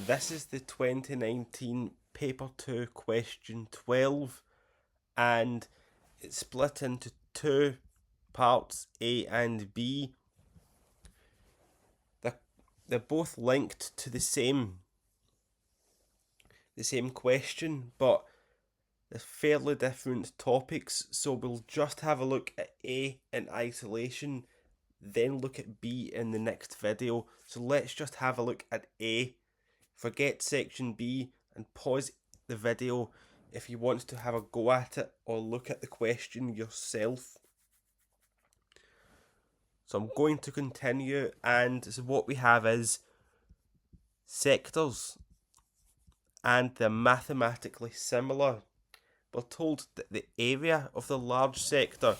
This is the 2019 Paper 2 question 12, and it's split into two parts, A and B. They're both linked to the same question, but they're fairly different topics, so we'll just have a look at A in isolation, then look at B in the next video. So let's just have a look at A. Forget section B and pause the video if you want to have a go at it or look at the question yourself. So I'm going to continue, and so what we have is sectors, and they're mathematically similar. We're told that the area of the large sector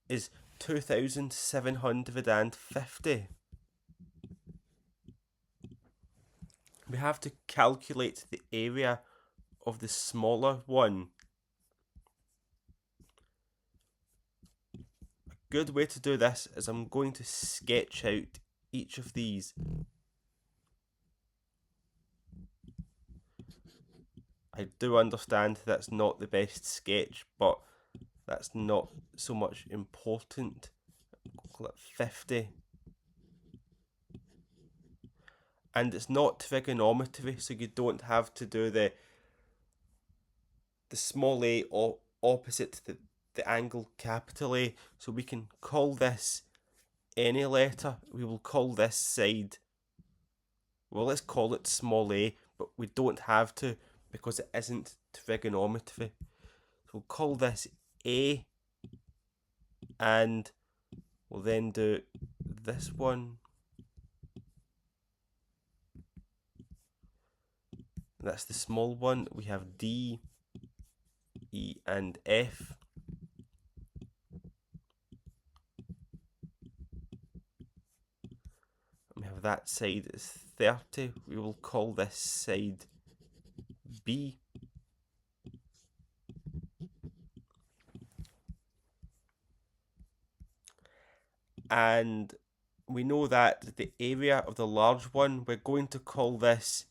is 2,750. We have to calculate the area of the smaller one. A good way to do this is I'm going to sketch out each of these. I do understand that's not the best sketch, but that's not so much important. I'll call it 50. And it's not trigonometry, so you don't have to do the small a or opposite the angle capital A. So we can call this any letter. We will call this side, well, let's call it small a, but we don't have to because it isn't trigonometry. So we'll call this A, and we'll then do this one. That's the small one. We have D, E, and F. We have that side is 30. We will call this side B. And we know that the area of the large one, we're going to call this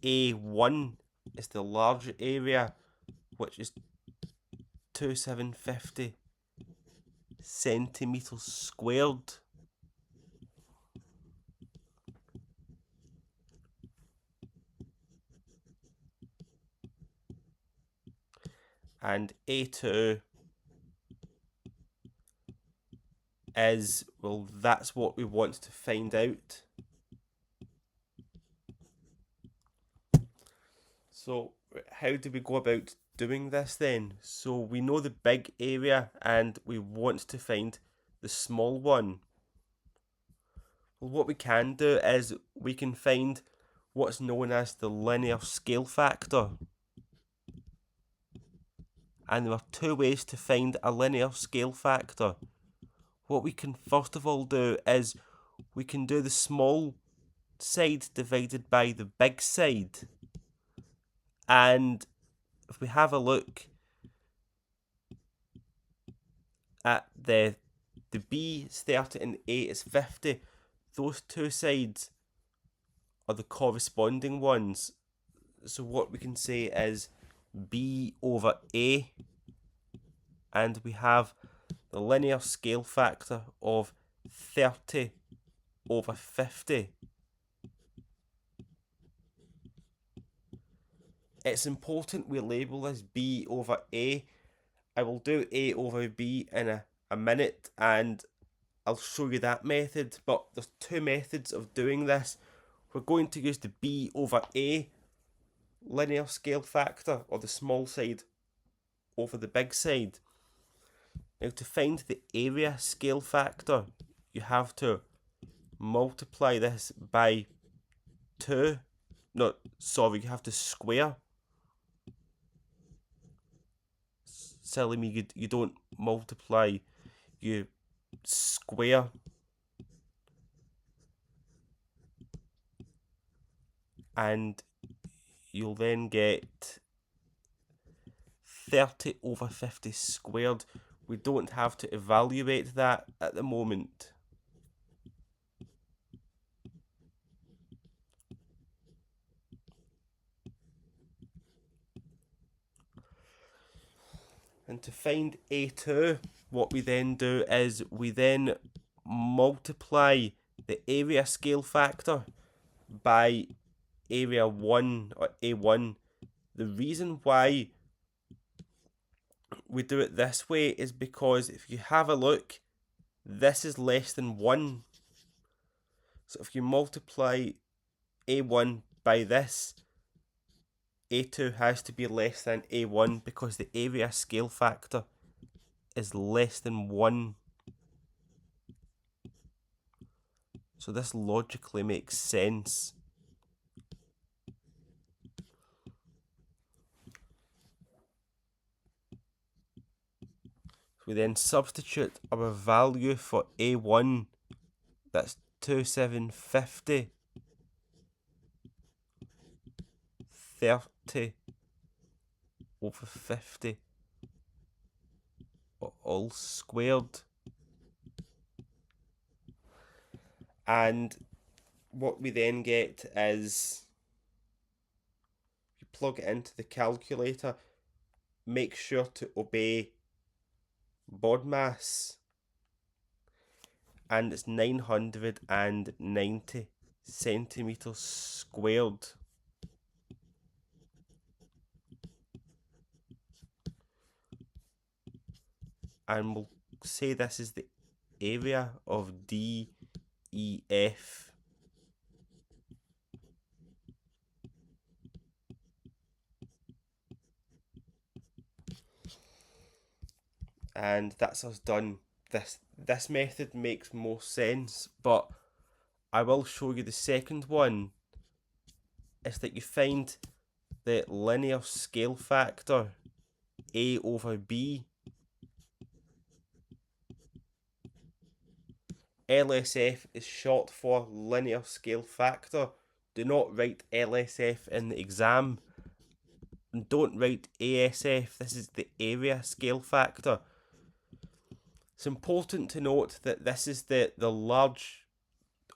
A1, is the large area, which is 2,750 centimeters squared. And A2 is, well, that's what we want to find out. So how do we go about doing this then? So we know the big area and we want to find the small one. Well, what we can do is we can find what's known as the linear scale factor. And there are two ways to find a linear scale factor. What we can first of all do is we can do the small side divided by the big side. And if we have a look at the B is 30 and A is 50, those two sides are the corresponding ones. So what we can say is B over A, and we have the linear scale factor of 30 over 50. It's important we label this B over A. I will do A over B in a minute, and I'll show you that method, but there's two methods of doing this. We're going to use the B over A linear scale factor, or the small side over the big side. Now, to find the area scale factor, you have to multiply this by 2. No, sorry, you have to square. Silly me, you don't multiply, you square. And you'll then get 30 over 50 squared. We don't have to evaluate that at the moment. And to find A2, what we then do is we then multiply the area scale factor by area 1 or A1. The reason why we do it this way is because if you have a look, this is less than 1. So if you multiply A1 by this, A2 has to be less than A1 because the area scale factor is less than 1. So this logically makes sense. We then substitute our value for A1, that's 2750, 30 over 50, all squared. And what we then get is, you plug it into the calculator, make sure to obey BODMAS, and it's 990 centimetres squared. And we'll say this is the area of DEF. And that's us done. This method makes more sense, but I will show you the second one. Is that you find the linear scale factor, A over B. LSF is short for linear scale factor. Do not write LSF in the exam. And don't write ASF. This is the area scale factor. It's important to note that this is the large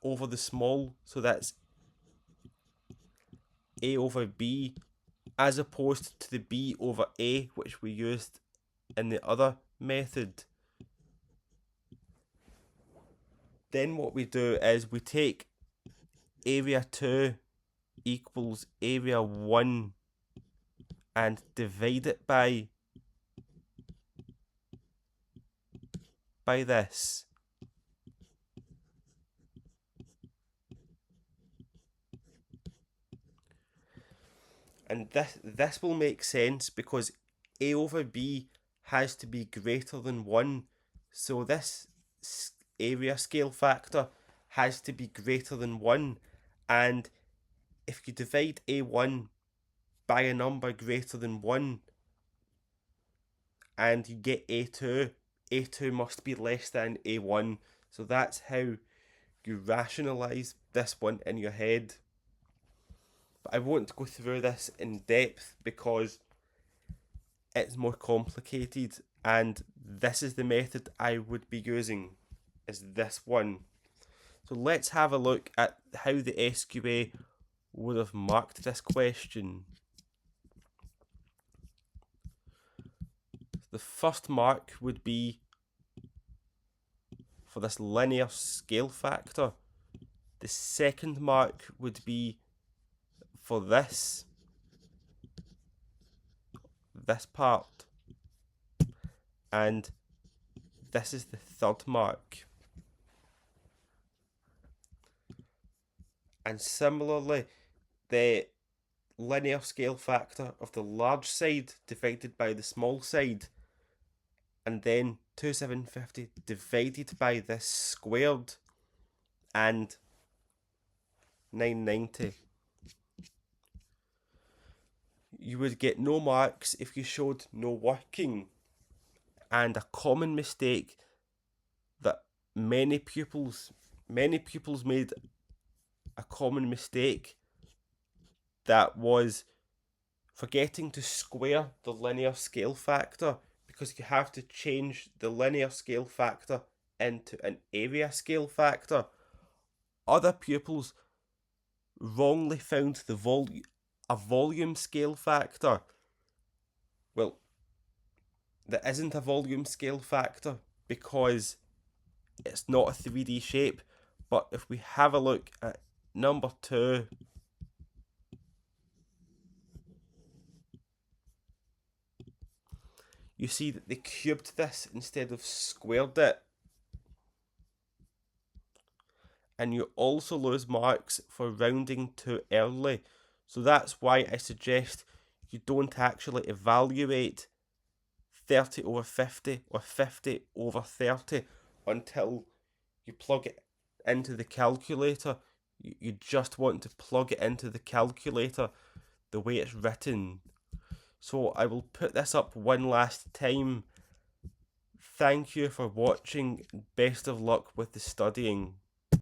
over the small, so that's A over B, as opposed to the B over A, which we used in the other method. Then what we do is we take area 2 equals area 1 and divide it by this. And this will make sense because A over B has to be greater than 1. So this area scale factor has to be greater than 1. And if you divide A1 by a number greater than 1 and you get A2, A2 must be less than A1. So that's how you rationalise this one in your head. But I won't go through this in depth because it's more complicated, and this is the method I would be using, is this one. So let's have a look at how the SQA would have marked this question. The first mark would be for this linear scale factor. The second mark would be for this part, and this is the third mark. And similarly, the linear scale factor of the large side divided by the small side, and then 2750 divided by this squared, and 990. You would get no marks if you showed no working. And a common mistake that many pupils made a common mistake that was forgetting to square the linear scale factor, because you have to change the linear scale factor into an area scale factor. Other pupils wrongly found a volume scale factor. Well, there isn't a volume scale factor because it's not a 3D shape. But if we have a look at number 2, you see that they cubed this instead of squared it. And you also lose marks for rounding too early. So that's why I suggest you don't actually evaluate 30 over 50 or 50 over 30 until you plug it into the calculator. You just want to plug it into the calculator the way it's written. So I will put this up one last time. Thank you for watching. Best of luck with the studying.